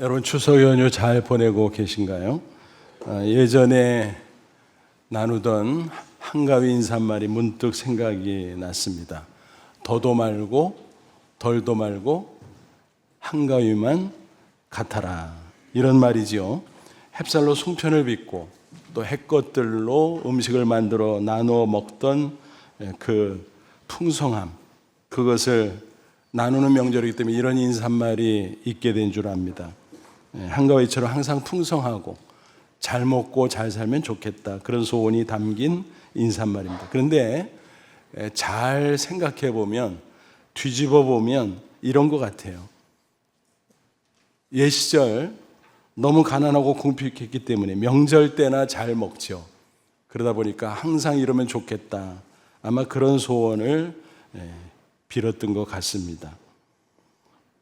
여러분 추석 연휴 잘 보내고 계신가요? 예전에 나누던 한가위 인사말이 문득 생각이 났습니다. 더도 말고 덜도 말고 한가위만 같아라, 이런 말이지요. 햅쌀로 송편을 빚고 또 햇것들로 음식을 만들어 나누어 먹던 그 풍성함, 그것을 나누는 명절이기 때문에 이런 인사말이 있게 된 줄 압니다. 한가위처럼 항상 풍성하고 잘 먹고 잘 살면 좋겠다, 그런 소원이 담긴 인사말입니다. 그런데 잘 생각해 보면, 뒤집어 보면 이런 것 같아요. 옛 시절 너무 가난하고 궁핍했기 때문에 명절 때나 잘 먹죠. 그러다 보니까 항상 이러면 좋겠다, 아마 그런 소원을 빌었던 것 같습니다.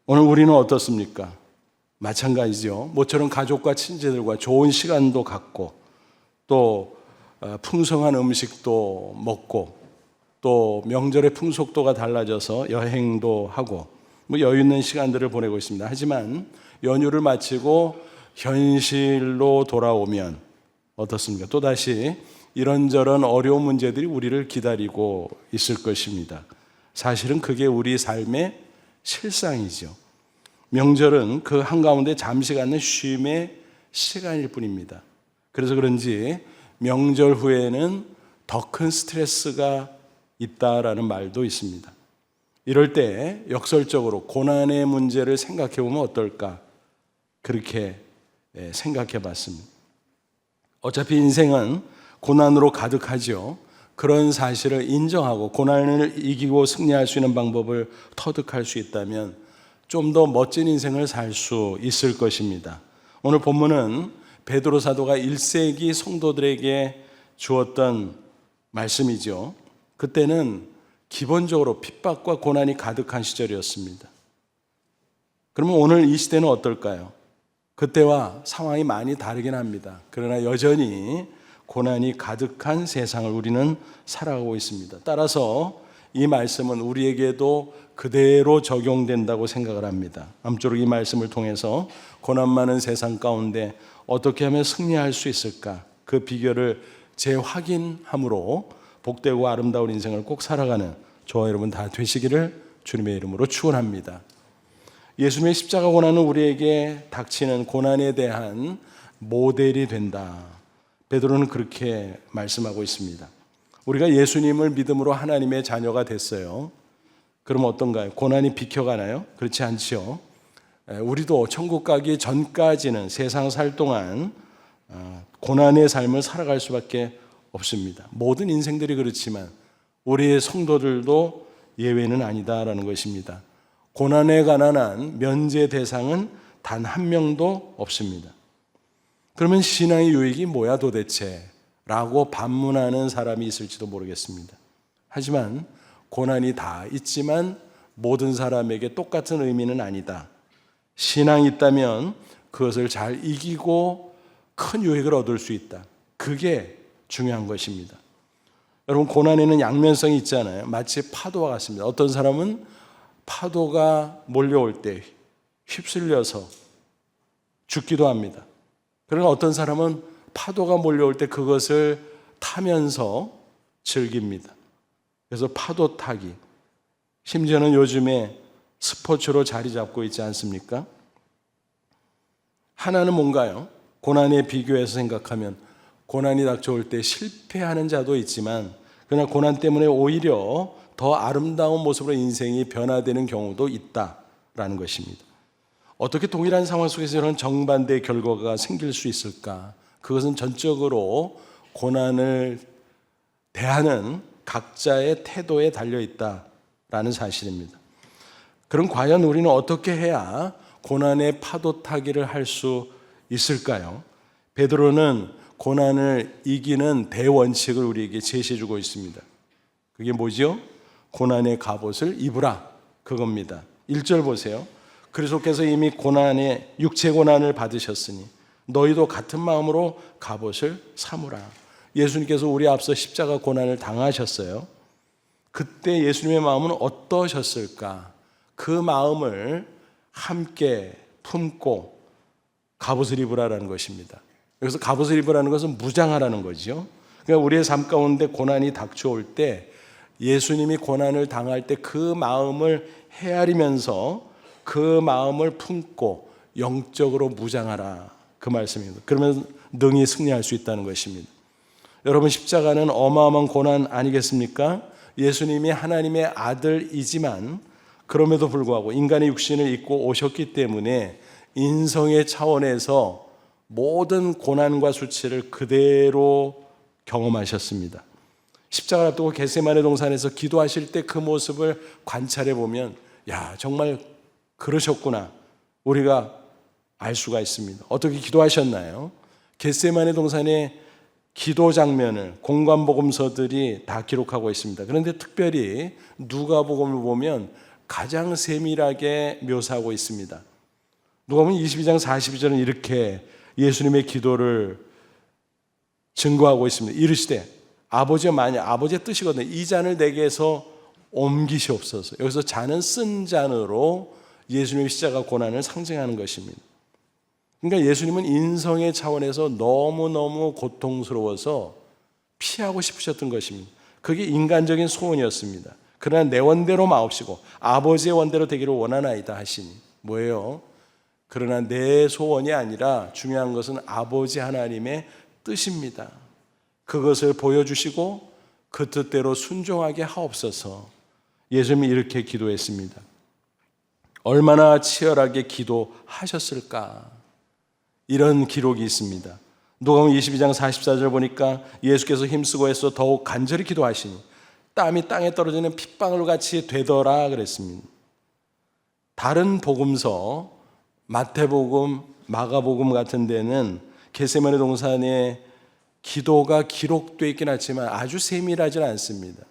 오늘 우리는 어떻습니까? 마찬가지죠. 모처럼 가족과 친지들과 좋은 시간도 갖고 또 풍성한 음식도 먹고 또 명절의 풍속도가 달라져서 여행도 하고 여유 있는 시간들을 보내고 있습니다. 하지만 연휴를 마치고 현실로 돌아오면 어떻습니까? 또다시 이런저런 어려운 문제들이 우리를 기다리고 있을 것입니다. 사실은 그게 우리 삶의 실상이죠. 명절은 그 한가운데 잠시 갖는 쉼의 시간일 뿐입니다. 그래서 그런지 명절 후에는 더 큰 스트레스가 있다라는 말도 있습니다. 이럴 때 역설적으로 고난의 문제를 생각해 보면 어떨까, 그렇게 생각해 봤습니다. 어차피 인생은 고난으로 가득하죠. 그런 사실을 인정하고 고난을 이기고 승리할 수 있는 방법을 터득할 수 있다면 좀 더 멋진 인생을 살 수 있을 것입니다. 오늘 본문은 베드로 사도가 1세기 성도들에게 주었던 말씀이죠. 그때는 기본적으로 핍박과 고난이 가득한 시절이었습니다. 그러면 오늘 이 시대는 어떨까요? 그때와 상황이 많이 다르긴 합니다. 그러나 여전히 고난이 가득한 세상을 우리는 살아가고 있습니다. 따라서 이 말씀은 우리에게도 그대로 적용된다고 생각을 합니다. 아무쪼록 이 말씀을 통해서 고난 많은 세상 가운데 어떻게 하면 승리할 수 있을까, 그 비결을 재확인함으로 복되고 아름다운 인생을 꼭 살아가는 저와 여러분 다 되시기를 주님의 이름으로 축원합니다. 예수님의 십자가 고난은 우리에게 닥치는 고난에 대한 모델이 된다. 베드로는 그렇게 말씀하고 있습니다. 우리가 예수님을 믿음으로 하나님의 자녀가 됐어요. 그럼 어떤가요? 고난이 비켜가나요? 그렇지 않죠. 우리도 천국 가기 전까지는 세상 살 동안 고난의 삶을 살아갈 수밖에 없습니다. 모든 인생들이 그렇지만 우리의 성도들도 예외는 아니다라는 것입니다. 고난에 관한 한 면제 대상은 단 한 명도 없습니다. 그러면 신앙의 유익이 뭐야 도대체? 라고 반문하는 사람이 있을지도 모르겠습니다. 하지만 고난이 다 있지만 모든 사람에게 똑같은 의미는 아니다. 신앙이 있다면 그것을 잘 이기고 큰 유익을 얻을 수 있다. 그게 중요한 것입니다. 여러분, 고난에는 양면성이 있잖아요. 마치 파도와 같습니다. 어떤 사람은 파도가 몰려올 때 휩쓸려서 죽기도 합니다. 그러나 어떤 사람은 파도가 몰려올 때 그것을 타면서 즐깁니다. 그래서 파도 타기, 심지어는 요즘에 스포츠로 자리 잡고 있지 않습니까? 하나는 뭔가요? 고난에 비교해서 생각하면 고난이 닥쳐올 때 실패하는 자도 있지만 그러나 고난 때문에 오히려 더 아름다운 모습으로 인생이 변화되는 경우도 있다라는 것입니다. 어떻게 동일한 상황 속에서 이런 정반대의 결과가 생길 수 있을까? 그것은 전적으로 고난을 대하는 각자의 태도에 달려있다라는 사실입니다. 그럼 과연 우리는 어떻게 해야 고난의 파도 타기를 할 수 있을까요? 베드로는 고난을 이기는 대원칙을 우리에게 제시해주고 있습니다. 그게 뭐죠? 고난의 갑옷을 입으라, 그겁니다. 1절 보세요. 그리스도께서 이미 고난의 육체 고난을 받으셨으니 너희도 같은 마음으로 갑옷을 삼으라. 예수님께서 우리 앞서 십자가 고난을 당하셨어요. 그때 예수님의 마음은 어떠셨을까? 그 마음을 함께 품고 갑옷을 입으라라는 것입니다. 여기서 갑옷을 입으라는 것은 무장하라는 거죠. 그러니까 우리의 삶 가운데 고난이 닥쳐올 때 예수님이 고난을 당할 때 그 마음을 헤아리면서 그 마음을 품고 영적으로 무장하라, 그 말씀입니다. 그러면 능히 승리할 수 있다는 것입니다. 여러분, 십자가는 어마어마한 고난 아니겠습니까? 예수님이 하나님의 아들이지만 그럼에도 불구하고 인간의 육신을 입고 오셨기 때문에 인성의 차원에서 모든 고난과 수치를 그대로 경험하셨습니다. 십자가를 앞두고 겟세마네 동산에서 기도하실 때 그 모습을 관찰해 보면 야, 정말 그러셨구나, 우리가 알 수가 있습니다. 어떻게 기도하셨나요? 겟세마네 동산의 기도 장면을 공관복음서들이 다 기록하고 있습니다. 그런데 특별히 누가복음을 보면 가장 세밀하게 묘사하고 있습니다. 누가복음 22장 42절은 이렇게 예수님의 기도를 증거하고 있습니다. 이르시되 아버지여, 만약 아버지의 뜻이거든요. 이 잔을 내게서 옮기시옵소서. 여기서 잔은 쓴 잔으로 예수님의 십자가 고난을 상징하는 것입니다. 그러니까 예수님은 인성의 차원에서 너무너무 고통스러워서 피하고 싶으셨던 것입니다. 그게 인간적인 소원이었습니다. 그러나 내 원대로 마옵시고 아버지의 원대로 되기를 원하나이다 하시니 뭐예요? 그러나 내 소원이 아니라 중요한 것은 아버지 하나님의 뜻입니다. 그것을 보여주시고 그 뜻대로 순종하게 하옵소서. 예수님이 이렇게 기도했습니다. 얼마나 치열하게 기도하셨을까? 이런 기록이 있습니다. 누가복음 22장 44절 보니까 예수께서 힘쓰고 애써 더욱 간절히 기도하시니 땀이 땅에 떨어지는 핏방울 같이 되더라 그랬습니다. 다른 복음서 마태복음, 마가복음 같은 데는 겟세마네 동산에 기도가 기록되어 있긴 하지만 아주 세밀하지 않습니다.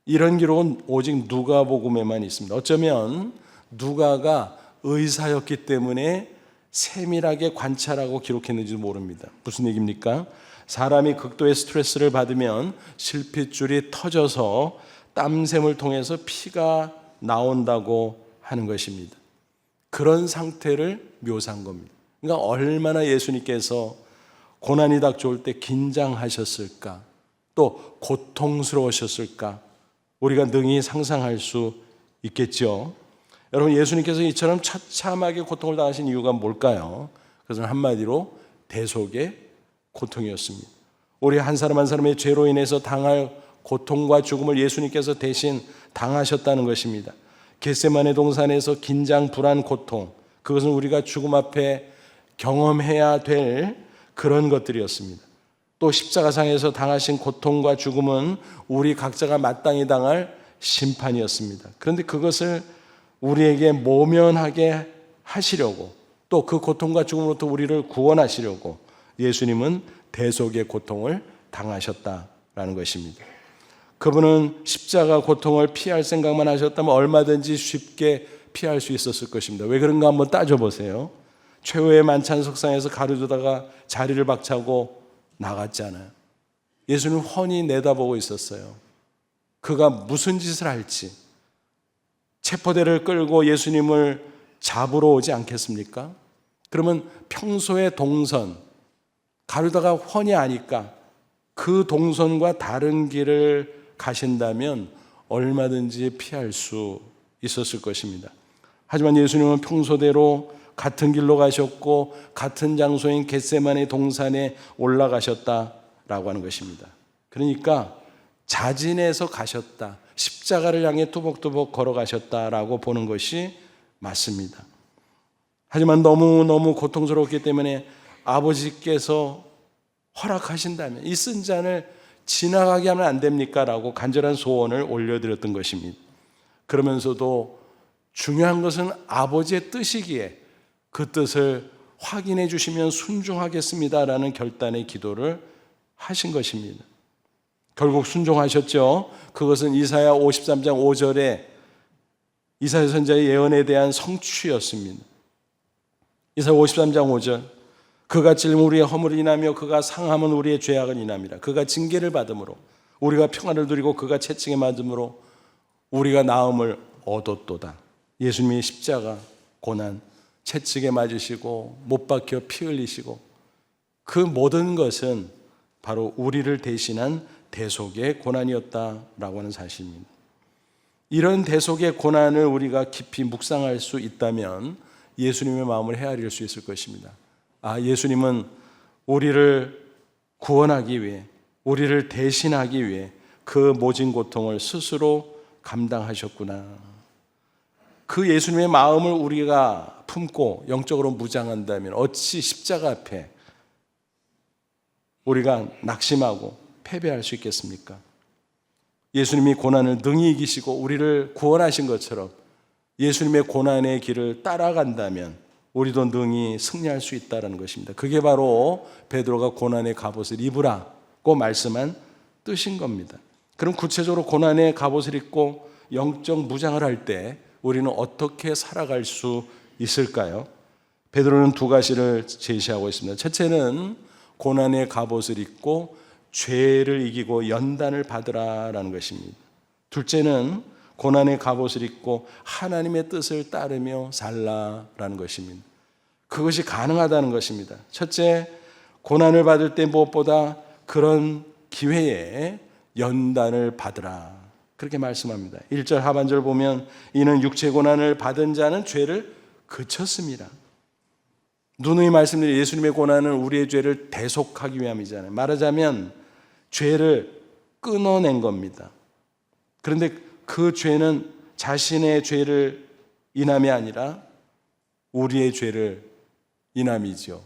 이런 기록은 오직 누가복음에만 있습니다. 어쩌면 누가가 의사였기 때문에 세밀하게 관찰하고 기록했는지도 모릅니다. 무슨 얘기입니까? 사람이 극도의 스트레스를 받으면 실핏줄이 터져서 땀샘을 통해서 피가 나온다고 하는 것입니다. 그런 상태를 묘사한 겁니다. 그러니까 얼마나 예수님께서 고난이 닥쳐올 때 긴장하셨을까, 또 고통스러우셨을까, 우리가 능히 상상할 수 있겠죠. 여러분, 예수님께서 이처럼 처참하게 고통을 당하신 이유가 뭘까요? 그것은 한마디로 대속의 고통이었습니다. 우리 한 사람 한 사람의 죄로 인해서 당할 고통과 죽음을 예수님께서 대신 당하셨다는 것입니다. 겟세마네 동산에서 긴장, 불안, 고통, 그것은 우리가 죽음 앞에 경험해야 될 그런 것들이었습니다. 또 십자가상에서 당하신 고통과 죽음은 우리 각자가 마땅히 당할 심판이었습니다. 그런데 그것을 우리에게 모면하게 하시려고, 또 그 고통과 죽음으로부터 우리를 구원하시려고 예수님은 대속의 고통을 당하셨다라는 것입니다. 그분은 십자가 고통을 피할 생각만 하셨다면 얼마든지 쉽게 피할 수 있었을 것입니다. 왜 그런가 한번 따져보세요. 최후의 만찬 석상에서 가로두다가 자리를 박차고 나갔잖아요. 예수는 훤히 내다보고 있었어요. 그가 무슨 짓을 할지. 체포대를 끌고 예수님을 잡으러 오지 않겠습니까? 그러면 평소의 동선, 가로다가 훤히 아니까 그 동선과 다른 길을 가신다면 얼마든지 피할 수 있었을 것입니다. 하지만 예수님은 평소대로 같은 길로 가셨고 같은 장소인 겟세마네 동산에 올라가셨다라고 하는 것입니다. 그러니까 자진해서 가셨다, 십자가를 향해 뚜벅뚜벅 걸어가셨다라고 보는 것이 맞습니다. 하지만 너무너무 고통스럽기 때문에 아버지께서 허락하신다면 이 쓴 잔을 지나가게 하면 안 됩니까? 라고 간절한 소원을 올려드렸던 것입니다. 그러면서도 중요한 것은 아버지의 뜻이기에 그 뜻을 확인해 주시면 순종하겠습니다라는 결단의 기도를 하신 것입니다. 결국 순종하셨죠. 그것은 이사야 53장 5절에 이사야 선지자의 예언에 대한 성취였습니다. 이사야 53장 5절, 그가 찔림 우리의 허물을 인하며 그가 상함은 우리의 죄악을 인함이라. 그가 징계를 받음으로 우리가 평안을 누리고 그가 채찍에 맞음으로 우리가 나음을 얻었도다. 예수님의 십자가 고난, 채찍에 맞으시고 못 박혀 피 흘리시고 그 모든 것은 바로 우리를 대신한 대속의 고난이었다라고 하는 사실입니다. 이런 대속의 고난을 우리가 깊이 묵상할 수 있다면 예수님의 마음을 헤아릴 수 있을 것입니다. 아, 예수님은 우리를 구원하기 위해, 우리를 대신하기 위해 그 모진 고통을 스스로 감당하셨구나. 그 예수님의 마음을 우리가 품고 영적으로 무장한다면 어찌 십자가 앞에 우리가 낙심하고 패배할 수 있겠습니까? 예수님이 고난을 능히 이기시고 우리를 구원하신 것처럼 예수님의 고난의 길을 따라간다면 우리도 능히 승리할 수 있다는 것입니다. 그게 바로 베드로가 고난의 갑옷을 입으라고 말씀한 뜻인 겁니다. 그럼 구체적으로 고난의 갑옷을 입고 영적 무장을 할 때 우리는 어떻게 살아갈 수 있을까요? 베드로는 두 가지를 제시하고 있습니다. 첫째는 고난의 갑옷을 입고 죄를 이기고 연단을 받으라라는 것입니다. 둘째는 고난의 갑옷을 입고 하나님의 뜻을 따르며 살라라는 것입니다. 그것이 가능하다는 것입니다. 첫째, 고난을 받을 때 무엇보다 그런 기회에 연단을 받으라. 그렇게 말씀합니다. 1절 하반절 보면 이는 육체 고난을 받은 자는 죄를 그쳤습니다. 누누이 말씀드린 예수님의 고난은 우리의 죄를 대속하기 위함이잖아요. 말하자면 죄를 끊어낸 겁니다. 그런데 그 죄는 자신의 죄를 인함이 아니라 우리의 죄를 인함이죠.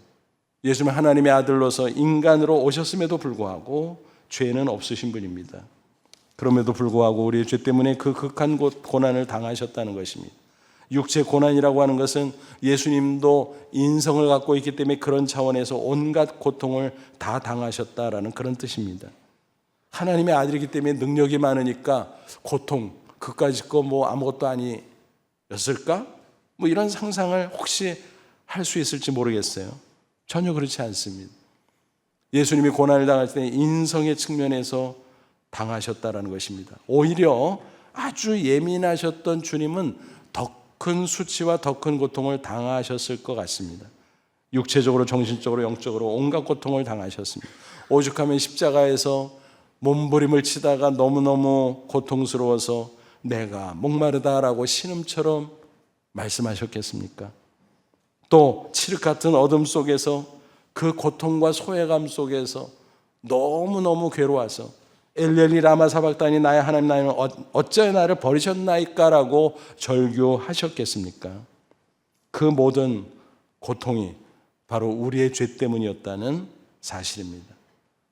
예수님은 하나님의 아들로서 인간으로 오셨음에도 불구하고 죄는 없으신 분입니다. 그럼에도 불구하고 우리의 죄 때문에 그 극한 고난을 당하셨다는 것입니다. 육체 고난이라고 하는 것은 예수님도 인성을 갖고 있기 때문에 그런 차원에서 온갖 고통을 다 당하셨다라는 그런 뜻입니다. 하나님의 아들이기 때문에 능력이 많으니까 고통, 그까짓 거 뭐 아무것도 아니었을까? 뭐 이런 상상을 혹시 할 수 있을지 모르겠어요. 전혀 그렇지 않습니다. 예수님이 고난을 당할 때 인성의 측면에서 당하셨다라는 것입니다. 오히려 아주 예민하셨던 주님은 더 큰 수치와 더 큰 고통을 당하셨을 것 같습니다. 육체적으로, 정신적으로, 영적으로 온갖 고통을 당하셨습니다. 오죽하면 십자가에서 몸부림을 치다가 너무너무 고통스러워서 내가 목마르다라고 신음처럼 말씀하셨겠습니까? 또 칠흑 같은 어둠 속에서 그 고통과 소외감 속에서 너무너무 괴로워서 엘렐리 라마 사박다니 나의 하나님 나는 어찌 나를 버리셨나이까라고 절규하셨겠습니까? 그 모든 고통이 바로 우리의 죄 때문이었다는 사실입니다.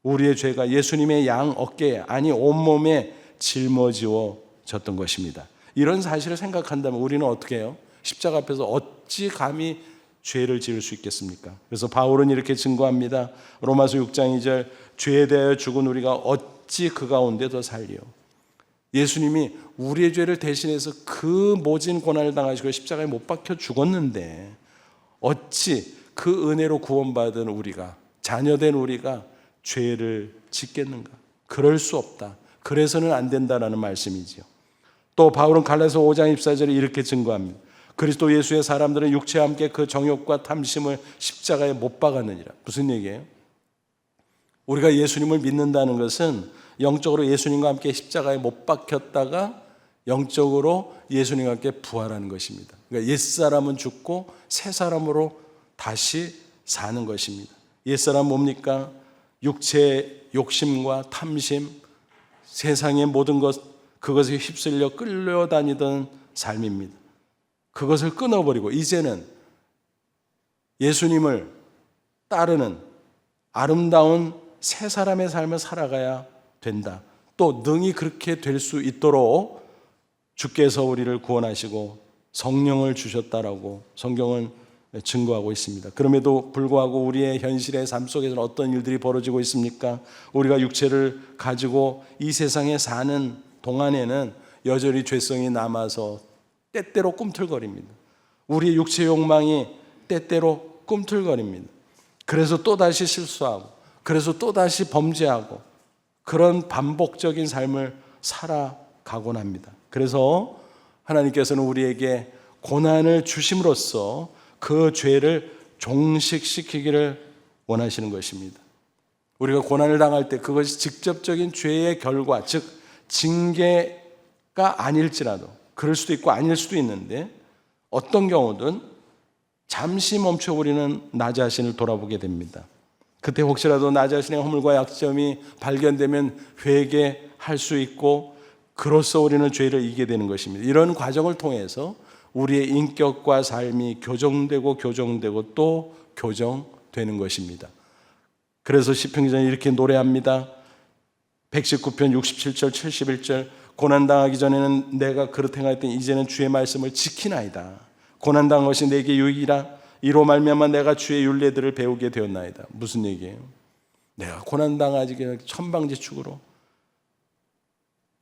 우리의 죄가 예수님의 양 어깨에, 아니 온몸에 짊어지워졌던 것입니다. 이런 사실을 생각한다면 우리는 어떻게 해요? 십자가 앞에서 어찌 감히 죄를 지을 수 있겠습니까? 그래서 바울은 이렇게 증거합니다. 로마서 6장 2절 죄에 대하여 죽은 우리가 어찌 그 가운데 더 살리요. 예수님이 우리의 죄를 대신해서 그 모진 고난을 당하시고 십자가에 못 박혀 죽었는데 어찌 그 은혜로 구원받은 우리가, 자녀된 우리가 죄를 짓겠는가? 그럴 수 없다. 그래서는 안 된다라는 말씀이지요. 또 바울은 갈라디아서 5장 24절에 이렇게 증거합니다. 그리스도 예수의 사람들은 육체와 함께 그 정욕과 탐심을 십자가에 못 박았느니라. 무슨 얘기예요? 우리가 예수님을 믿는다는 것은 영적으로 예수님과 함께 십자가에 못 박혔다가 영적으로 예수님과 함께 부활하는 것입니다. 그러니까 옛사람은 죽고 새 사람으로 다시 사는 것입니다. 옛사람 뭡니까? 육체의 욕심과 탐심, 세상의 모든 것, 그것에 휩쓸려 끌려다니던 삶입니다. 그것을 끊어버리고 이제는 예수님을 따르는 아름다운 새 사람의 삶을 살아가야 된다. 또 능히 그렇게 될 수 있도록 주께서 우리를 구원하시고 성령을 주셨다라고 성경은 증거하고 있습니다. 그럼에도 불구하고 우리의 현실의 삶 속에서는 어떤 일들이 벌어지고 있습니까? 우리가 육체를 가지고 이 세상에 사는 동안에는 여전히 죄성이 남아서 때때로 꿈틀거립니다. 우리의 육체 욕망이 때때로 꿈틀거립니다. 그래서 또다시 실수하고, 그래서 또다시 범죄하고, 그런 반복적인 삶을 살아가곤 합니다. 그래서 하나님께서는 우리에게 고난을 주심으로써 그 죄를 종식시키기를 원하시는 것입니다. 우리가 고난을 당할 때 그것이 직접적인 죄의 결과, 즉 징계가 아닐지라도, 그럴 수도 있고 아닐 수도 있는데 어떤 경우든 잠시 멈춰 우리는 나 자신을 돌아보게 됩니다. 그때 혹시라도 나 자신의 허물과 약점이 발견되면 회개할 수 있고, 그로써 우리는 죄를 이기게 되는 것입니다. 이런 과정을 통해서 우리의 인격과 삶이 교정되고 또 교정되는 것입니다. 그래서 시편 기자는 이렇게 노래합니다. 119편 67절 71절 고난당하기 전에는 내가 그렇게 행하였더니 이제는 주의 말씀을 지키나이다. 고난당한 것이 내게 유익이라. 이로 말미암아 내가 주의 율례들을 배우게 되었나이다. 무슨 얘기예요? 내가 고난당하지 그냥 천방지축으로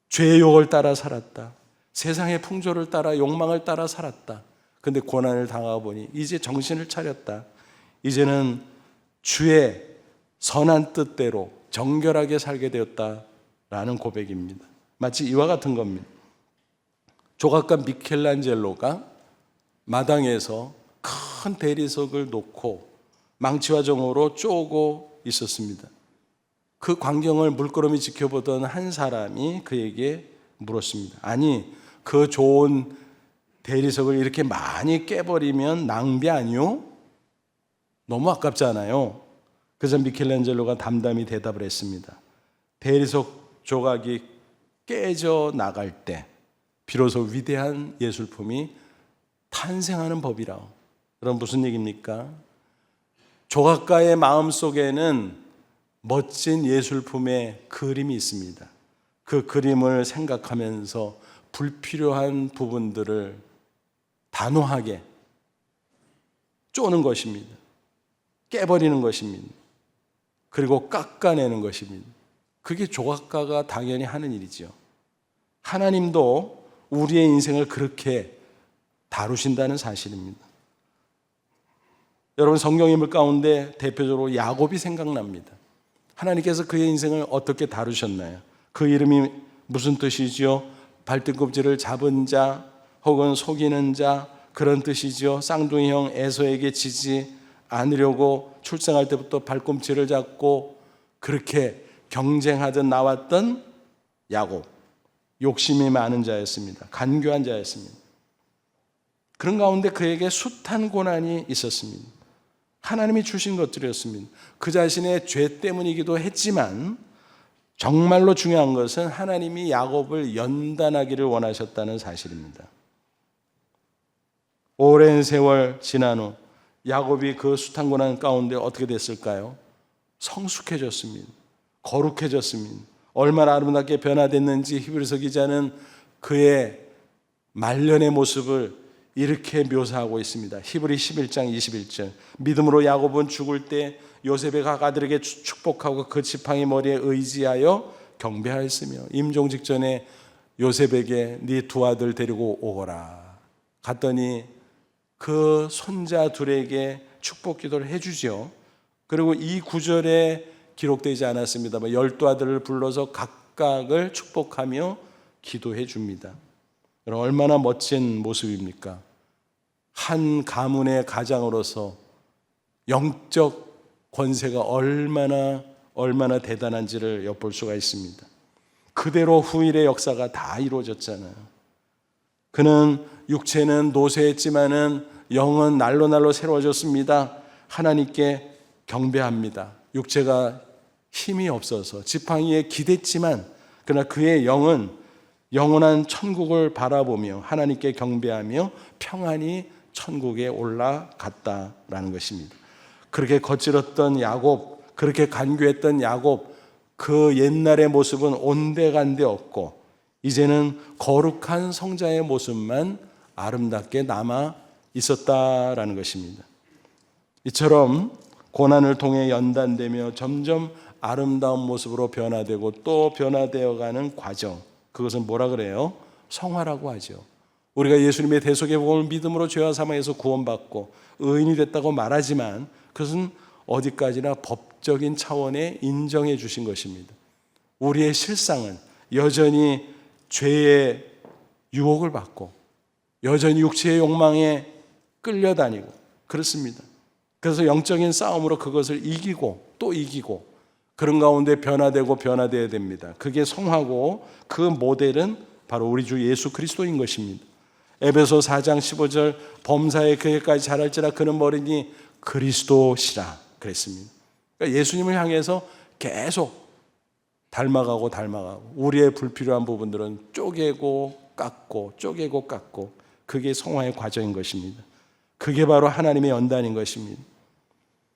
죄의 욕을 따라 살았다. 세상의 풍조를 따라 욕망을 따라 살았다. 근데 고난을 당하보니 이제 정신을 차렸다. 이제는 주의 선한 뜻대로 정결하게 살게 되었다라는 고백입니다. 마치 이와 같은 겁니다. 조각가 미켈란젤로가 마당에서 큰 대리석을 놓고 망치와 정으로 쪼고 있었습니다. 그 광경을 물끄러미 지켜보던 한 사람이 그에게 물었습니다. 아니, 그 좋은 대리석을 이렇게 많이 깨버리면 낭비 아니요? 너무 아깝잖아요. 그래서 미켈란젤로가 담담히 대답을 했습니다. 대리석 조각이 깨져 나갈 때 비로소 위대한 예술품이 탄생하는 법이라. 그럼 무슨 얘기입니까? 조각가의 마음속에는 멋진 예술품의 그림이 있습니다. 그 그림을 생각하면서 불필요한 부분들을 단호하게 쪼는 것입니다. 깨버리는 것입니다. 그리고 깎아내는 것입니다. 그게 조각가가 당연히 하는 일이죠. 하나님도 우리의 인생을 그렇게 다루신다는 사실입니다. 여러분, 성경 인물 가운데 대표적으로 야곱이 생각납니다. 하나님께서 그의 인생을 어떻게 다루셨나요? 그 이름이 무슨 뜻이지요? 발등껍질을 잡은 자 혹은 속이는 자, 그런 뜻이죠. 쌍둥이 형 에서에게 지지 않으려고 출생할 때부터 발꿈치를 잡고 그렇게 경쟁하듯 나왔던 야곱, 욕심이 많은 자였습니다. 간교한 자였습니다. 그런 가운데 그에게 숱한 고난이 있었습니다. 하나님이 주신 것들이었습니다. 그 자신의 죄 때문이기도 했지만 정말로 중요한 것은 하나님이 야곱을 연단하기를 원하셨다는 사실입니다. 오랜 세월 지난 후 야곱이 그 숱한 고난 가운데 어떻게 됐을까요? 성숙해졌습니다. 거룩해졌습니다. 얼마나 아름답게 변화됐는지 히브리서 기자는 그의 말년의 모습을 이렇게 묘사하고 있습니다. 히브리 11장 21절 믿음으로 야곱은 죽을 때 요셉의 각 아들에게 축복하고 그 지팡이 머리에 의지하여 경배하였으며 임종 직전에 요셉에게 네 두 아들 데리고 오거라 갔더니 그 손자 둘에게 축복 기도를 해주죠. 그리고 이 구절에 기록되지 않았습니다만 12아들을 불러서 각각을 축복하며 기도해 줍니다. 얼마나 멋진 모습입니까? 한 가문의 가장으로서 영적 권세가 얼마나 대단한지를 엿볼 수가 있습니다. 그대로 후일의 역사가 다 이루어졌잖아요. 그는 육체는 노쇠했지만은 영은 날로 새로워졌습니다. 하나님께 경배합니다. 육체가 힘이 없어서 지팡이에 기댔지만 그러나 그의 영은 영원한 천국을 바라보며 하나님께 경배하며 평안히 천국에 올라갔다라는 것입니다. 그렇게 거칠었던 야곱, 그렇게 간교했던 야곱, 그 옛날의 모습은 온데간데 없고 이제는 거룩한 성자의 모습만 아름답게 남아 있었다라는 것입니다. 이처럼 고난을 통해 연단되며 점점 아름다운 모습으로 변화되고 또 변화되어가는 과정, 그것은 뭐라 그래요? 성화라고 하죠. 우리가 예수님의 대속의 복음을 믿음으로 죄와 사망에서 구원받고 의인이 됐다고 말하지만 그것은 어디까지나 법적인 차원에 인정해 주신 것입니다. 우리의 실상은 여전히 죄의 유혹을 받고 여전히 육체의 욕망에 끌려다니고 그렇습니다. 그래서 영적인 싸움으로 그것을 이기고 또 이기고 그런 가운데 변화되고 변화되어야 됩니다. 그게 성화고 그 모델은 바로 우리 주 예수 그리스도인 것입니다. 에베소 4장 15절 범사에 그에까지 자랄지라 그는 머리니 그리스도시라 그랬습니다. 그러니까 예수님을 향해서 계속 닮아가고 우리의 불필요한 부분들은 쪼개고 깎고 그게 성화의 과정인 것입니다. 그게 바로 하나님의 연단인 것입니다.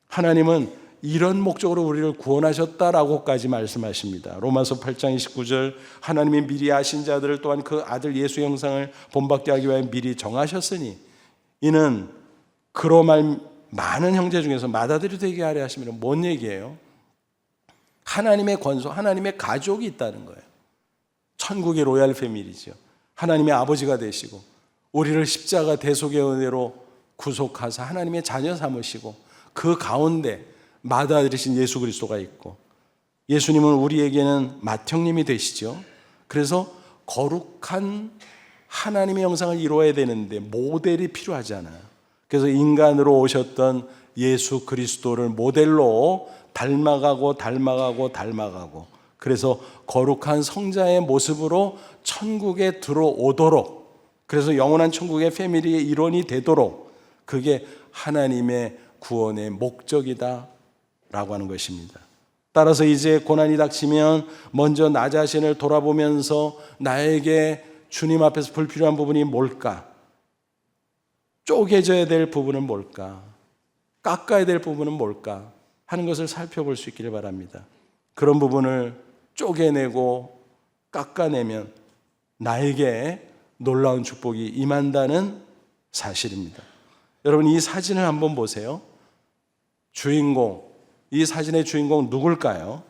하나님은 이런 목적으로 우리를 구원하셨다라고까지 말씀하십니다. 로마서 8장 29절 하나님이 미리 아신 자들을 또한 그 아들 예수의 형상을 본받게 하기 위하여 미리 정하셨으니 이는 그로 말 많은 형제 중에서 맏아들이 되게 하려 하시면 뭔 얘기예요? 하나님의 권소, 하나님의 가족이 있다는 거예요. 천국의 로얄 패밀리죠. 하나님의 아버지가 되시고 우리를 십자가 대속의 은혜로 구속하사 하나님의 자녀 삼으시고 그 가운데 맏아들이신 예수 그리스도가 있고 예수님은 우리에게는 맏형님이 되시죠. 그래서 거룩한 하나님의 형상을 이루어야 되는데 모델이 필요하잖아요. 그래서 인간으로 오셨던 예수 그리스도를 모델로 닮아가고 그래서 거룩한 성자의 모습으로 천국에 들어오도록 그래서 영원한 천국의 패밀리의 일원이 되도록 그게 하나님의 구원의 목적이다 라고 하는 것입니다. 따라서 이제 고난이 닥치면 먼저 나 자신을 돌아보면서 나에게 주님 앞에서 불필요한 부분이 뭘까? 쪼개져야 될 부분은 뭘까? 깎아야 될 부분은 뭘까? 하는 것을 살펴볼 수 있기를 바랍니다. 그런 부분을 쪼개내고 깎아내면 나에게 놀라운 축복이 임한다는 사실입니다. 여러분 이 사진을 한번 보세요. 이 사진의 주인공 누굴까요?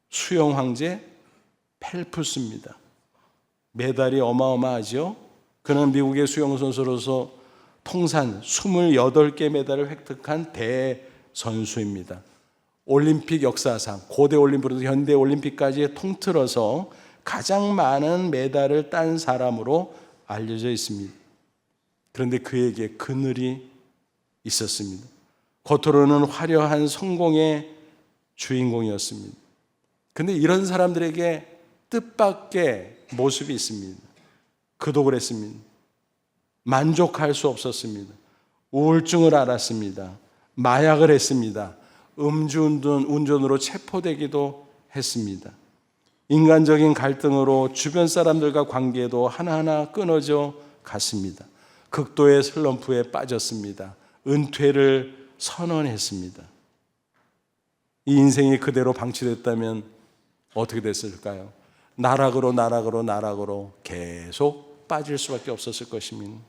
수영 황제 펠프스입니다. 메달이 어마어마하죠. 그는 미국의 수영 선수로서 통산 28개 메달을 획득한 대선수입니다. 올림픽 역사상 고대 올림픽부터 현대 올림픽까지 통틀어서 가장 많은 메달을 딴 사람으로 알려져 있습니다. 그런데 그에게 그늘이 있었습니다. 겉으로는 화려한 성공의 주인공이었습니다. 그런데 이런 사람들에게 뜻밖의 모습이 있습니다. 그도 그랬습니다. 만족할 수 없었습니다. 우울증을 앓았습니다. 마약을 했습니다. 음주운전으로 체포되기도 했습니다. 인간적인 갈등으로 주변 사람들과 관계도 하나하나 끊어져 갔습니다. 극도의 슬럼프에 빠졌습니다. 은퇴를 선언했습니다. 이 인생이 그대로 방치됐다면 어떻게 됐을까요? 나락으로 계속 빠질 수밖에 없었을 것입니다.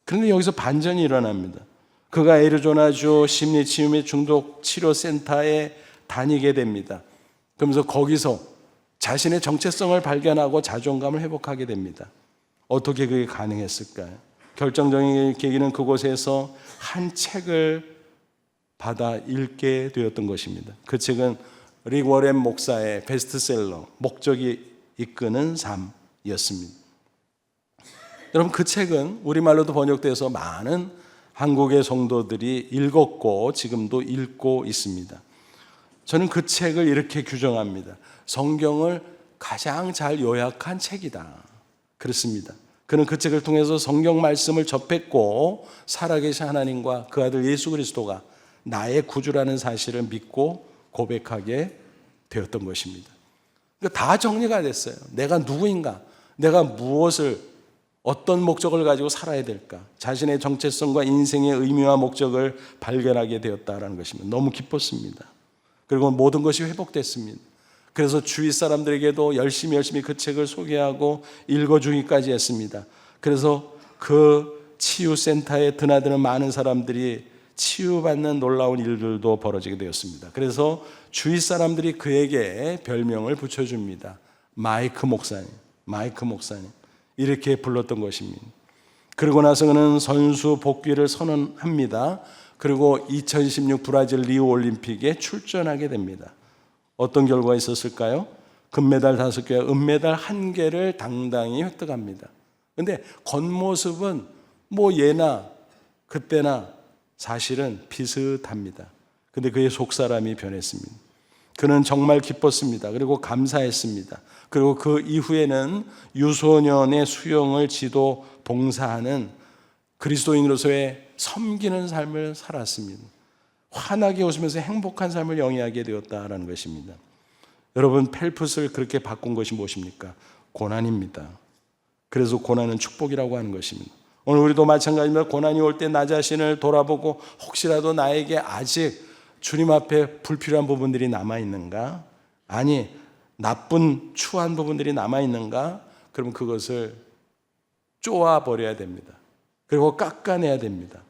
그런데 여기서 반전이 일어납니다. 그가 애리조나주 심리치유및 중독치료센터에 다니게 됩니다. 그러면서 거기서 자신의 정체성을 발견하고 자존감을 회복하게 됩니다. 어떻게 그게 가능했을까요? 결정적인 계기는 그곳에서 한 책을 받아 읽게 되었던 것입니다. 그 책은 릭 워렌 목사의 베스트셀러 목적이 이끄는 삶이었습니다. 여러분 그 책은 우리말로도 번역돼서 많은 한국의 성도들이 읽었고 지금도 읽고 있습니다. 저는 그 책을 이렇게 규정합니다. 성경을 가장 잘 요약한 책이다. 그렇습니다. 그는 그 책을 통해서 성경 말씀을 접했고 살아계신 하나님과 그 아들 예수 그리스도가 나의 구주라는 사실을 믿고 고백하게 되었던 것입니다. 그러니까 다 정리가 됐어요. 내가 누구인가? 내가 어떤 목적을 가지고 살아야 될까? 자신의 정체성과 인생의 의미와 목적을 발견하게 되었다는 것입니다. 너무 기뻤습니다. 그리고 모든 것이 회복됐습니다. 그래서 주위 사람들에게도 열심히 그 책을 소개하고 읽어주기까지 했습니다. 그래서 그 치유센터에 드나드는 많은 사람들이 치유받는 놀라운 일들도 벌어지게 되었습니다. 그래서 주위 사람들이 그에게 별명을 붙여줍니다. 마이크 목사님. 이렇게 불렀던 것입니다. 그러고 나서 그는 선수 복귀를 선언합니다. 그리고 2016 브라질 리우 올림픽에 출전하게 됩니다. 어떤 결과가 있었을까요? 금메달 5개와 은메달 1개를 당당히 획득합니다. 그런데 겉모습은 예나 그때나 사실은 비슷합니다. 근데 그의 속사람이 변했습니다. 그는 정말 기뻤습니다. 그리고 감사했습니다. 그리고 그 이후에는 유소년의 수용을 지도 봉사하는 그리스도인으로서의 섬기는 삶을 살았습니다. 환하게 웃으면서 행복한 삶을 영위하게 되었다라는 것입니다. 여러분, 펠풋을 그렇게 바꾼 것이 무엇입니까? 고난입니다. 그래서 고난은 축복이라고 하는 것입니다. 오늘 우리도 마찬가지입니다. 고난이 올 때 나 자신을 돌아보고 혹시라도 나에게 아직 주님 앞에 불필요한 부분들이 남아있는가? 아니, 나쁜 추한 부분들이 남아있는가? 그럼 그것을 쪼아버려야 됩니다. 그리고 깎아내야 됩니다.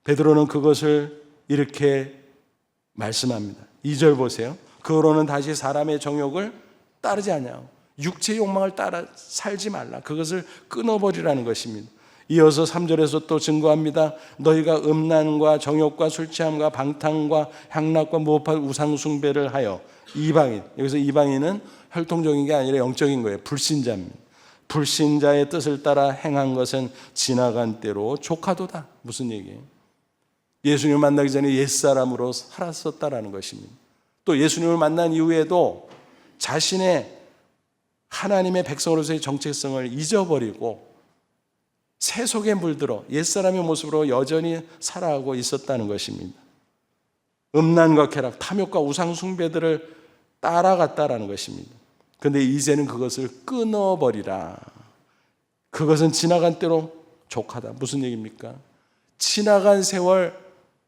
베드로는 그것을 이렇게 말씀합니다. 2절 보세요. 그러로는 다시 사람의 정욕을 따르지 않냐고. 육체의 욕망을 따라 살지 말라. 그것을 끊어버리라는 것입니다. 이어서 3절에서 또 증거합니다. 너희가 음란과 정욕과 술취함과 방탕과 향락과 무법한 우상 숭배를 하여 이방인, 여기서 이방인은 혈통적인 게 아니라 영적인 거예요. 불신자입니다. 불신자의 뜻을 따라 행한 것은 지나간 때로 족하도다. 무슨 얘기예요? 예수님을 만나기 전에 옛사람으로 살았었다라는 것입니다. 또 예수님을 만난 이후에도 자신의 하나님의 백성으로서의 정체성을 잊어버리고 세속에 물들어 옛사람의 모습으로 여전히 살아가고 있었다는 것입니다. 음란과 쾌락, 탐욕과 우상 숭배들을 따라갔다라는 것입니다. 그런데 이제는 그것을 끊어버리라. 그것은 지나간 때로 족하다. 무슨 얘기입니까? 지나간 세월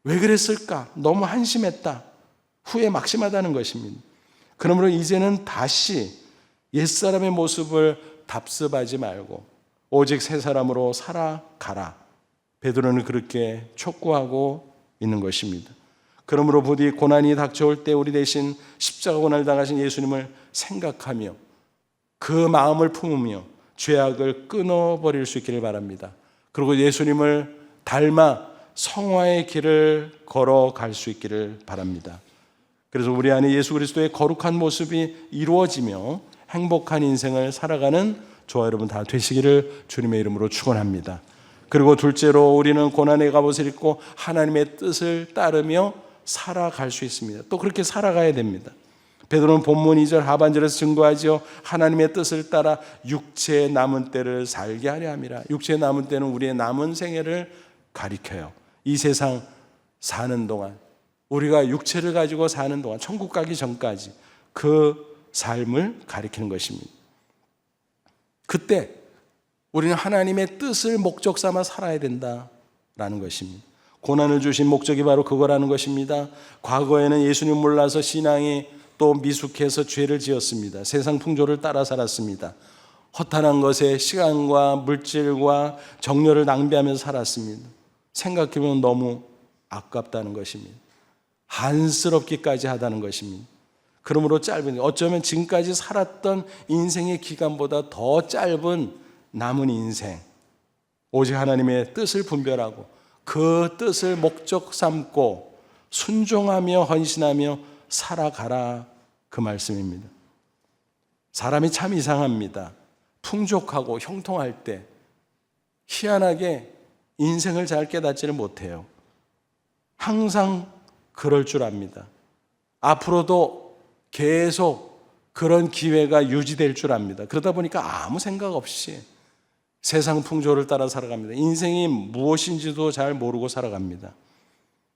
왜 그랬을까? 너무 한심했다. 후회 막심하다는 것입니다. 그러므로 이제는 다시 옛사람의 모습을 답습하지 말고 오직 새 사람으로 살아가라. 베드로는 그렇게 촉구하고 있는 것입니다. 그러므로 부디 고난이 닥쳐올 때 우리 대신 십자가 고난을 당하신 예수님을 생각하며 그 마음을 품으며 죄악을 끊어버릴 수 있기를 바랍니다. 그리고 예수님을 닮아 성화의 길을 걸어갈 수 있기를 바랍니다. 그래서 우리 안에 예수 그리스도의 거룩한 모습이 이루어지며 행복한 인생을 살아가는 저와 여러분 다 되시기를 주님의 이름으로 축원합니다. 그리고 둘째로 우리는 고난의 갑옷을 입고 하나님의 뜻을 따르며 살아갈 수 있습니다. 또 그렇게 살아가야 됩니다. 베드로는 본문 2절 하반절에서 증거하죠. 하나님의 뜻을 따라 육체의 남은 때를 살게 하려 함이라. 육체의 남은 때는 우리의 남은 생애를 가리켜요. 이 세상 사는 동안, 우리가 육체를 가지고 사는 동안, 천국 가기 전까지 그 삶을 가리키는 것입니다. 그때 우리는 하나님의 뜻을 목적 삼아 살아야 된다라는 것입니다. 고난을 주신 목적이 바로 그거라는 것입니다. 과거에는 예수님 몰라서 신앙이 또 미숙해서 죄를 지었습니다. 세상 풍조를 따라 살았습니다. 허탄한 것에 시간과 물질과 정열을 낭비하면서 살았습니다. 생각해보면 너무 아깝다는 것입니다. 한스럽기까지 하다는 것입니다. 그러므로 짧은, 어쩌면 지금까지 살았던 인생의 기간보다 더 짧은 남은 인생, 오직 하나님의 뜻을 분별하고 그 뜻을 목적 삼고 순종하며 헌신하며 살아가라, 그 말씀입니다. 사람이 참 이상합니다. 풍족하고 형통할 때 희한하게 인생을 잘 깨닫지는 못해요. 항상 그럴 줄 압니다. 앞으로도 계속 그런 기회가 유지될 줄 압니다. 그러다 보니까 아무 생각 없이 세상 풍조를 따라 살아갑니다. 인생이 무엇인지도 잘 모르고 살아갑니다.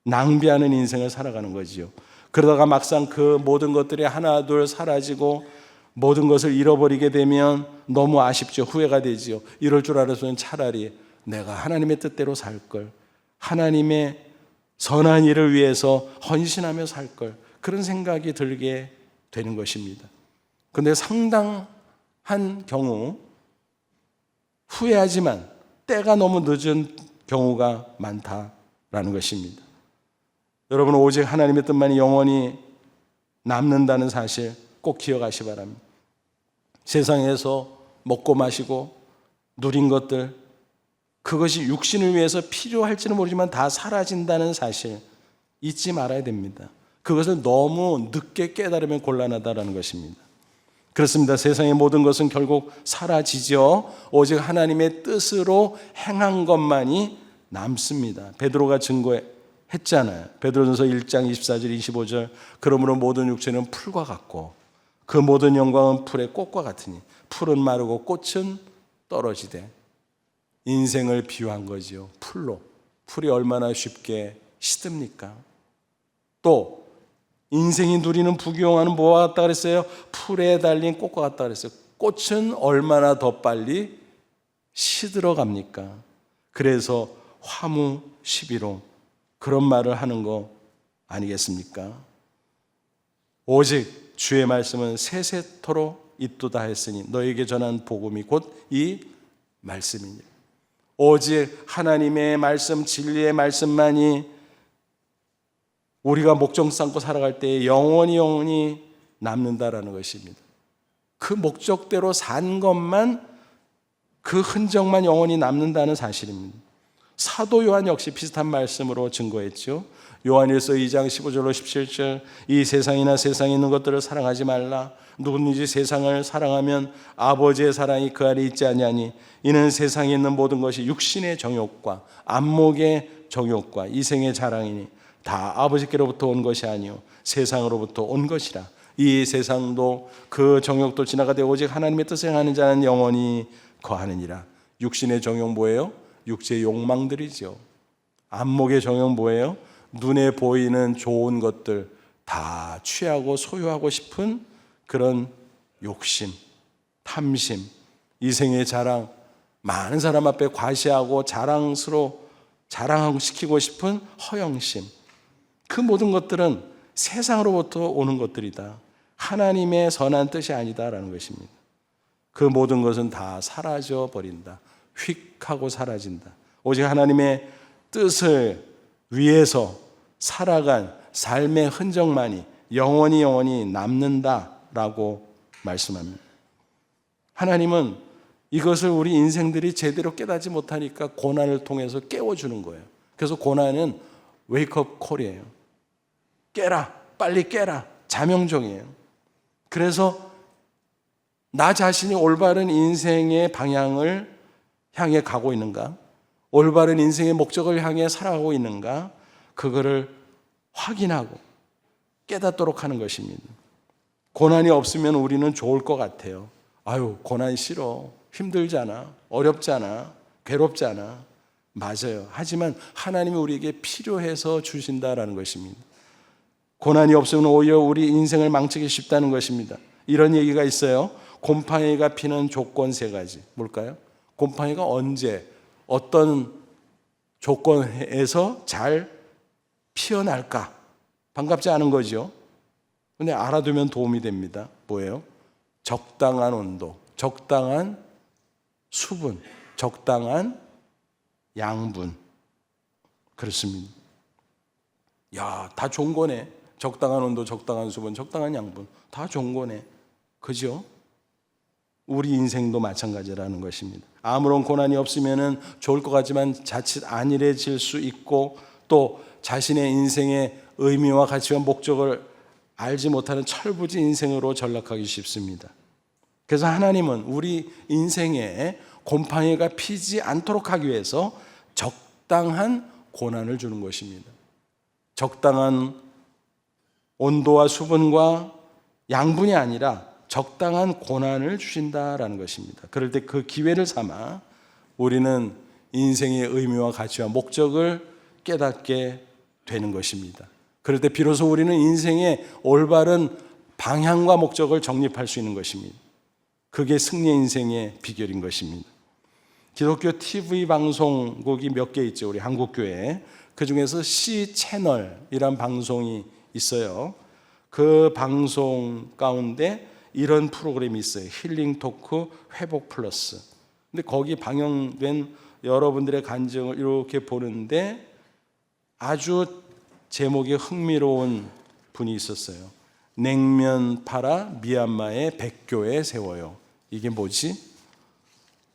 낭비하는 인생을 살아가는 거지요. 그러다가 막상 그 모든 것들이 하나둘 사라지고 모든 것을 잃어버리게 되면 너무 아쉽죠. 후회가 되지요. 이럴 줄 알았으면 차라리 내가 하나님의 뜻대로 살 걸, 하나님의 선한 일을 위해서 헌신하며 살 걸, 그런 생각이 들게 되는 것입니다. 그런데 상당한 경우 후회하지만 때가 너무 늦은 경우가 많다라는 것입니다. 여러분, 오직 하나님의 뜻만이 영원히 남는다는 사실 꼭 기억하시 바랍니다. 세상에서 먹고 마시고 누린 것들, 그것이 육신을 위해서 필요할지는 모르지만 다 사라진다는 사실 잊지 말아야 됩니다. 그것을 너무 늦게 깨달으면 곤란하다는 것입니다. 그렇습니다. 세상의 모든 것은 결국 사라지죠. 오직 하나님의 뜻으로 행한 것만이 남습니다. 베드로가 증거했잖아요. 베드로전서 1장 24절 25절 그러므로 모든 육체는 풀과 같고 그 모든 영광은 풀의 꽃과 같으니 풀은 마르고 꽃은 떨어지되. 인생을 비유한 거지요. 풀로. 풀이 얼마나 쉽게 시듭니까? 또 인생이 누리는 부귀영화는 뭐와 같다 그랬어요? 풀에 달린 꽃과 같다 그랬어요. 꽃은 얼마나 더 빨리 시들어갑니까? 그래서 화무 11호 그런 말을 하는 거 아니겠습니까? 오직 주의 말씀은 세세토록 있도다 했으니 너에게 전한 복음이 곧 이 말씀이니라. 오직 하나님의 말씀, 진리의 말씀만이 우리가 목적 삼고 살아갈 때 영원히 남는다라는 것입니다. 그 목적대로 산 것만, 그 흔적만 영원히 남는다는 사실입니다. 사도 요한 역시 비슷한 말씀으로 증거했죠. 요한일서 2장 15절로 17절 이 세상이나 세상에 있는 것들을 사랑하지 말라. 누구든지 세상을 사랑하면 아버지의 사랑이 그 안에 있지 아니하니 이는 세상에 있는 모든 것이 육신의 정욕과 안목의 정욕과 이생의 자랑이니 다 아버지께로부터 온 것이 아니요 세상으로부터 온 것이라. 이 세상도 그 정욕도 지나가되 오직 하나님의 뜻을 행하는 자는 영원히 거하느니라. 육신의 정욕 뭐예요? 육체의 욕망들이죠. 안목의 정욕 뭐예요? 눈에 보이는 좋은 것들 다 취하고 소유하고 싶은 그런 욕심, 탐심, 이생의 자랑, 많은 사람 앞에 과시하고 자랑하고 시키고 싶은 허영심. 그 모든 것들은 세상으로부터 오는 것들이다. 하나님의 선한 뜻이 아니다라는 것입니다. 그 모든 것은 다 사라져 버린다. 휙 하고 사라진다. 오직 하나님의 뜻을 위해서 살아간 삶의 흔적만이 영원히 남는다라고 말씀합니다. 하나님은 이것을 우리 인생들이 제대로 깨닫지 못하니까 고난을 통해서 깨워주는 거예요. 그래서 고난은 웨이크업 콜이에요. 깨라, 빨리 깨라, 자명종이에요. 그래서 나 자신이 올바른 인생의 방향을 향해 가고 있는가? 올바른 인생의 목적을 향해 살아가고 있는가? 그거를 확인하고 깨닫도록 하는 것입니다. 고난이 없으면 우리는 좋을 것 같아요. 아유, 고난 싫어. 힘들잖아. 어렵잖아. 괴롭잖아. 맞아요. 하지만 하나님이 우리에게 필요해서 주신다라는 것입니다. 고난이 없으면 오히려 우리 인생을 망치기 쉽다는 것입니다. 이런 얘기가 있어요. 곰팡이가 피는 조건 3가지. 뭘까요? 곰팡이가 언제 어떤 조건에서 잘 피어날까? 반갑지 않은 거죠. 근데 알아두면 도움이 됩니다. 뭐예요? 적당한 온도, 적당한 수분, 적당한 양분. 그렇습니다. 야, 다 좋은 거네. 적당한 온도, 적당한 수분, 적당한 양분. 다 좋은 거네. 그죠? 우리 인생도 마찬가지라는 것입니다. 아무런 고난이 없으면 좋을 것 같지만 자칫 안일해질 수 있고 또 자신의 인생의 의미와 가치와 목적을 알지 못하는 철부지 인생으로 전락하기 쉽습니다. 그래서 하나님은 우리 인생에 곰팡이가 피지 않도록 하기 위해서 적당한 고난을 주는 것입니다. 적당한 온도와 수분과 양분이 아니라 적당한 고난을 주신다라는 것입니다. 그럴 때 그 기회를 삼아 우리는 인생의 의미와 가치와 목적을 깨닫게 되는 것입니다. 그럴 때 비로소 우리는 인생의 올바른 방향과 목적을 정립할 수 있는 것입니다. 그게 승리의 인생의 비결인 것입니다. 기독교 TV 방송국이 몇 개 있죠. 우리 한국교회에. 그 중에서 C채널이란 방송이 있어요. 그 방송 가운데 이런 프로그램이 있어요. 힐링 토크 회복 플러스. 근데 거기 방영된 여러분들의 간증을 이렇게 보는데 아주 제목이 흥미로운 분이 있었어요. 냉면 팔아 미얀마에 백교회 세워요. 이게 뭐지?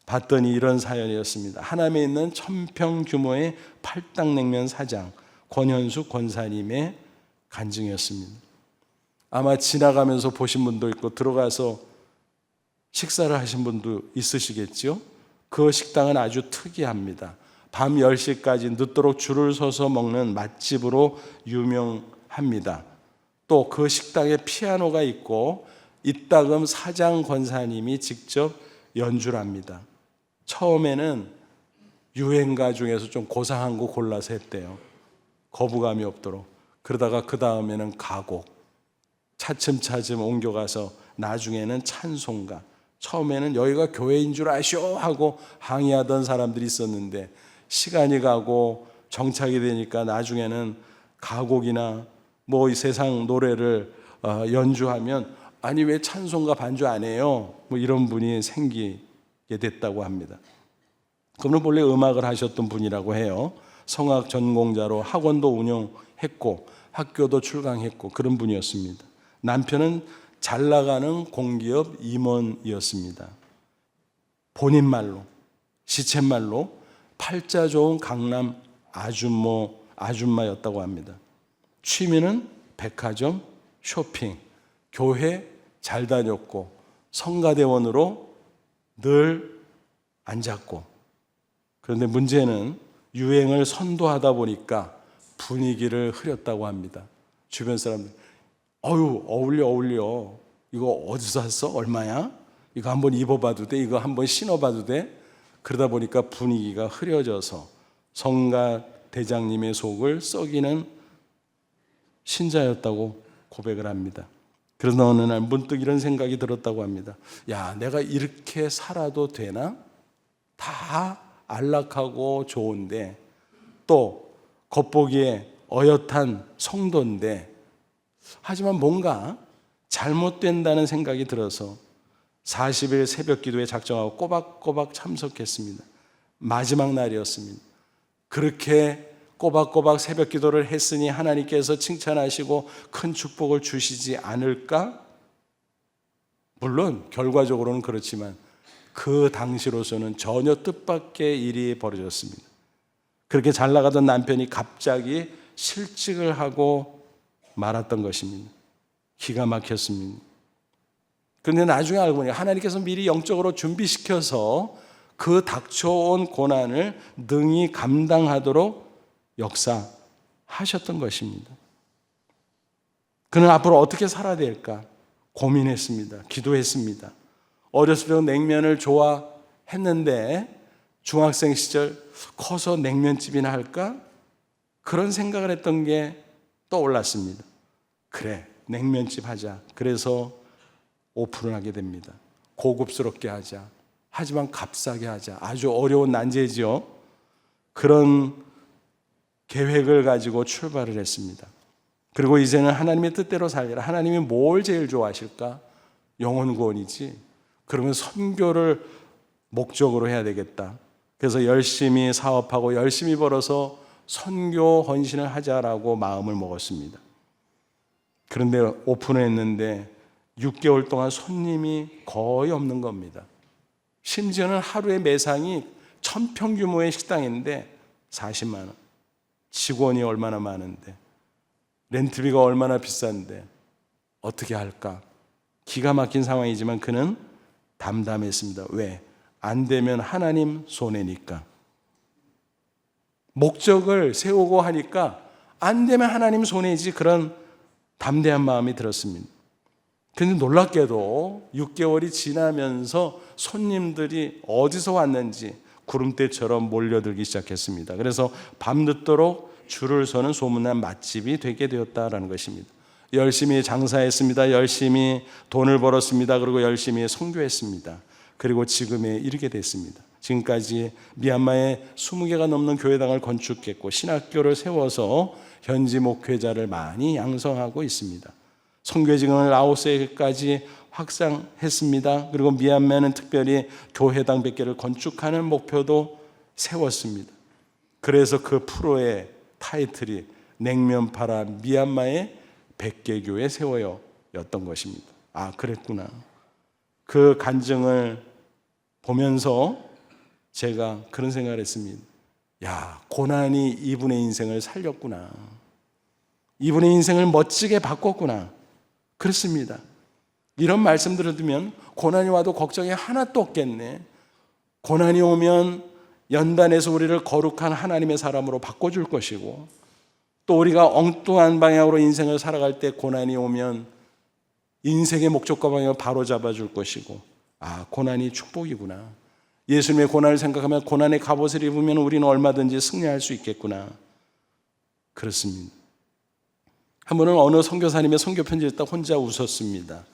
봤더니 이런 사연이었습니다. 하남에 있는 1000평 규모의 팔당냉면 사장 권현수 권사님의 간증이었습니다. 아마 지나가면서 보신 분도 있고 들어가서 식사를 하신 분도 있으시겠죠? 그 식당은 아주 특이합니다. 밤 10시까지 늦도록 줄을 서서 먹는 맛집으로 유명합니다. 또 그 식당에 피아노가 있고 이따금 사장 권사님이 직접 연주를 합니다. 처음에는 유행가 중에서 좀 고상한 거 골라서 했대요. 거부감이 없도록. 그러다가 그 다음에는 가곡, 차츰차츰 옮겨가서 나중에는 찬송가. 처음에는 여기가 교회인 줄 아시오 하고 항의하던 사람들이 있었는데 시간이 가고 정착이 되니까 나중에는 가곡이나 뭐 이 세상 노래를 연주하면 아니 왜 찬송가 반주 안 해요? 뭐 이런 분이 생기게 됐다고 합니다. 그분은 본래 음악을 하셨던 분이라고 해요. 성악 전공자로 학원도 운영했고 학교도 출강했고 그런 분이었습니다. 남편은 잘 나가는 공기업 임원이었습니다. 본인 말로, 시쳇말로 팔자 좋은 강남 아줌마였다고 합니다. 취미는 백화점, 쇼핑, 교회 잘 다녔고 성가대원으로 늘 앉았고, 그런데 문제는 유행을 선도하다 보니까 분위기를 흐렸다고 합니다. 주변 사람들 어휴 어울려 이거 어디서 샀어? 얼마야? 이거 한번 입어봐도 돼? 이거 한번 신어봐도 돼? 그러다 보니까 분위기가 흐려져서 성가 대장님의 속을 썩이는 신자였다고 고백을 합니다. 그래서 어느 날 문득 이런 생각이 들었다고 합니다. 야, 내가 이렇게 살아도 되나? 다 안락하고 좋은데, 또 겉보기에 어엿한 성도인데, 하지만 뭔가 잘못된다는 생각이 들어서 40일 새벽 기도에 작정하고 꼬박꼬박 참석했습니다. 마지막 날이었습니다. 그렇게 꼬박꼬박 새벽 기도를 했으니 하나님께서 칭찬하시고 큰 축복을 주시지 않을까? 물론 결과적으로는 그렇지만 그 당시로서는 전혀 뜻밖의 일이 벌어졌습니다. 그렇게 잘 나가던 남편이 갑자기 실직을 하고 말았던 것입니다. 기가 막혔습니다. 그런데 나중에 알고 보니 하나님께서 미리 영적으로 준비시켜서 그 닥쳐온 고난을 능히 감당하도록 역사하셨던 것입니다. 그는 앞으로 어떻게 살아야 될까 고민했습니다. 기도했습니다. 어렸을 때 냉면을 좋아했는데 중학생 시절 커서 냉면집이나 할까? 그런 생각을 했던 게 떠올랐습니다. 그래, 냉면집 하자. 그래서 오픈을 하게 됩니다. 고급스럽게 하자. 하지만 값싸게 하자. 아주 어려운 난제지요. 그런 계획을 가지고 출발을 했습니다. 그리고 이제는 하나님의 뜻대로 살리라. 하나님이 뭘 제일 좋아하실까? 영혼 구원이지. 그러면 선교를 목적으로 해야 되겠다. 그래서 열심히 사업하고 열심히 벌어서 선교 헌신을 하자라고 마음을 먹었습니다. 그런데 오픈을 했는데 6개월 동안 손님이 거의 없는 겁니다. 심지어는 하루의 매상이 1000평 규모의 식당인데 40만 원. 직원이 얼마나 많은데, 렌트비가 얼마나 비싼데 어떻게 할까? 기가 막힌 상황이지만 그는 담담했습니다. 왜? 안 되면 하나님 손해니까. 목적을 세우고 하니까 안 되면 하나님 손해지, 그런 담대한 마음이 들었습니다. 그런데 놀랍게도 6개월이 지나면서 손님들이 어디서 왔는지 구름대처럼 몰려들기 시작했습니다. 그래서 밤늦도록 줄을 서는 소문난 맛집이 되게 되었다라는 것입니다. 열심히 장사했습니다. 열심히 돈을 벌었습니다. 그리고 열심히 선교했습니다. 그리고 지금에 이르게 됐습니다. 지금까지 미얀마에 20개가 넘는 교회당을 건축했고 신학교를 세워서 현지 목회자를 많이 양성하고 있습니다. 선교지경을 라오스에까지 확장했습니다. 그리고 미얀마는 특별히 교회당 100개를 건축하는 목표도 세웠습니다. 그래서 그 프로의 타이틀이 냉면 팔아 미얀마의 100개 교회 세워요 였던 것입니다. 아, 그랬구나. 그 간증을 보면서 제가 그런 생각을 했습니다. 야, 고난이 이분의 인생을 살렸구나. 이분의 인생을 멋지게 바꿨구나. 그렇습니다. 이런 말씀들을 들으면 고난이 와도 걱정이 하나도 없겠네. 고난이 오면 연단에서 우리를 거룩한 하나님의 사람으로 바꿔줄 것이고, 또 우리가 엉뚱한 방향으로 인생을 살아갈 때 고난이 오면 인생의 목적과 방향을 바로 잡아줄 것이고, 고난이 축복이구나. 예수님의 고난을 생각하면 고난의 갑옷을 입으면 우리는 얼마든지 승리할 수 있겠구나. 그렇습니다. 한 번은 어느 선교사님의 선교편지를 읽다 혼자 웃었습니다.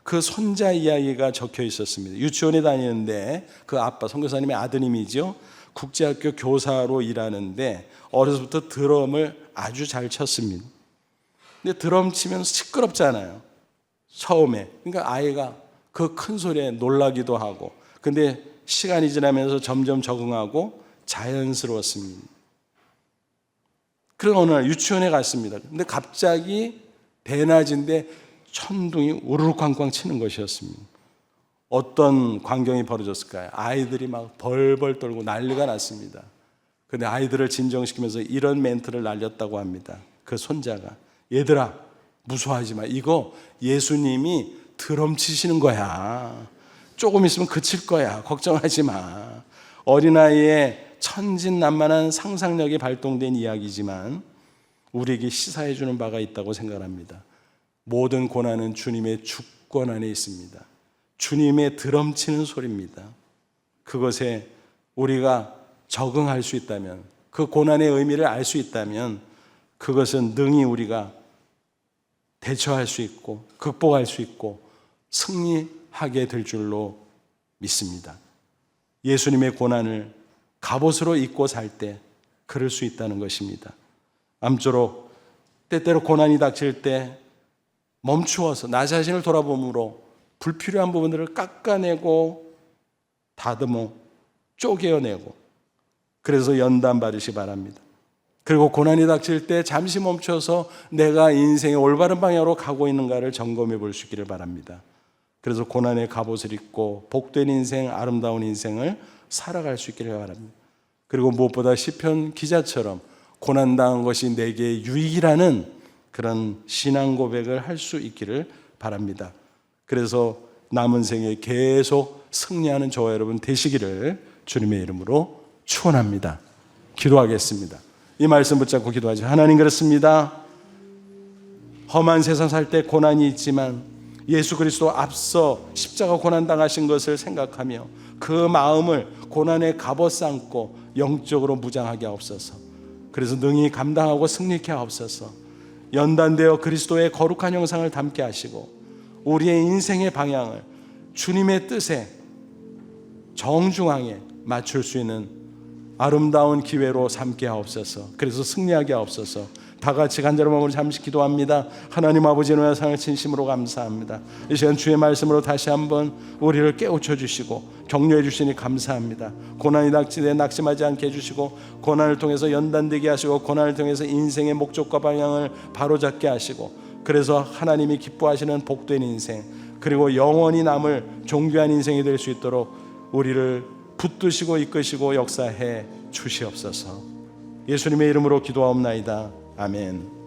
그 손자 이야기가 적혀 있었습니다. 유치원에 다니는데 그 아빠, 선교사님의 아드님이죠. 국제학교 교사로 일하는데 어려서부터 드럼을 아주 잘 쳤습니다. 근데 드럼 치면 시끄럽잖아요, 처음에. 그러니까 아이가 그 큰 소리에 놀라기도 하고, 근데 시간이 지나면서 점점 적응하고 자연스러웠습니다. 그런 어느 날 유치원에 갔습니다. 근데 갑자기 대낮인데 천둥이 우르르 쾅쾅 치는 것이었습니다. 어떤 광경이 벌어졌을까요? 아이들이 막 벌벌 떨고 난리가 났습니다. 근데 아이들을 진정시키면서 이런 멘트를 날렸다고 합니다. 그 손자가, 얘들아 무서워하지 마. 이거 예수님이 드럼 치시는 거야. 조금 있으면 그칠 거야. 걱정하지 마. 어린아이의 천진난만한 상상력이 발동된 이야기지만 우리에게 시사해 주는 바가 있다고 생각합니다. 모든 고난은 주님의 주권 안에 있습니다. 주님의 드럼 치는 소리입니다. 그것에 우리가 적응할 수 있다면, 그 고난의 의미를 알 수 있다면 그것은 능히 우리가 대처할 수 있고 극복할 수 있고 승리하게 될 줄로 믿습니다. 예수님의 고난을 갑옷으로 입고 살 때 그럴 수 있다는 것입니다. 아무쪼록 때때로 고난이 닥칠 때 멈추어서 나 자신을 돌아봄으로 불필요한 부분들을 깎아내고 다듬어 쪼개어내고, 그래서 연단 받으시기 바랍니다. 그리고 고난이 닥칠 때 잠시 멈춰서 내가 인생의 올바른 방향으로 가고 있는가를 점검해 볼 수 있기를 바랍니다. 그래서 고난의 갑옷을 입고 복된 인생, 아름다운 인생을 살아갈 수 있기를 바랍니다. 그리고 무엇보다 시편 기자처럼 고난당한 것이 내게 유익이라는 그런 신앙 고백을 할 수 있기를 바랍니다. 그래서 남은 생에 계속 승리하는 저와 여러분 되시기를 주님의 이름으로 축원합니다. 기도하겠습니다. 이 말씀 붙잡고 기도하죠. 하나님, 그렇습니다. 험한 세상 살 때 고난이 있지만 예수 그리스도 앞서 십자가 고난 당하신 것을 생각하며 그 마음을 고난의 갑옷 삼고 영적으로 무장하게 하옵소서. 그래서 능히 감당하고 승리케 하옵소서. 연단되어 그리스도의 거룩한 형상을 담게 하시고 우리의 인생의 방향을 주님의 뜻에 정중앙에 맞출 수 있는 아름다운 기회로 삼게 하옵소서. 그래서 승리하게 하옵소서. 다 같이 간절한 마음으로 잠시 기도합니다. 하나님 아버지, 은혜와 사랑을 진심으로 감사합니다. 이 시간 주의 말씀으로 다시 한번 우리를 깨우쳐 주시고 격려해 주시니 감사합니다. 고난이 닥치되 낙심하지 않게 해주시고 고난을 통해서 연단되게 하시고 고난을 통해서 인생의 목적과 방향을 바로잡게 하시고, 그래서 하나님이 기뻐하시는 복된 인생, 그리고 영원히 남을 존귀한 인생이 될 수 있도록 우리를 붙드시고 이끄시고 역사해 주시옵소서. 예수님의 이름으로 기도하옵나이다. 아멘.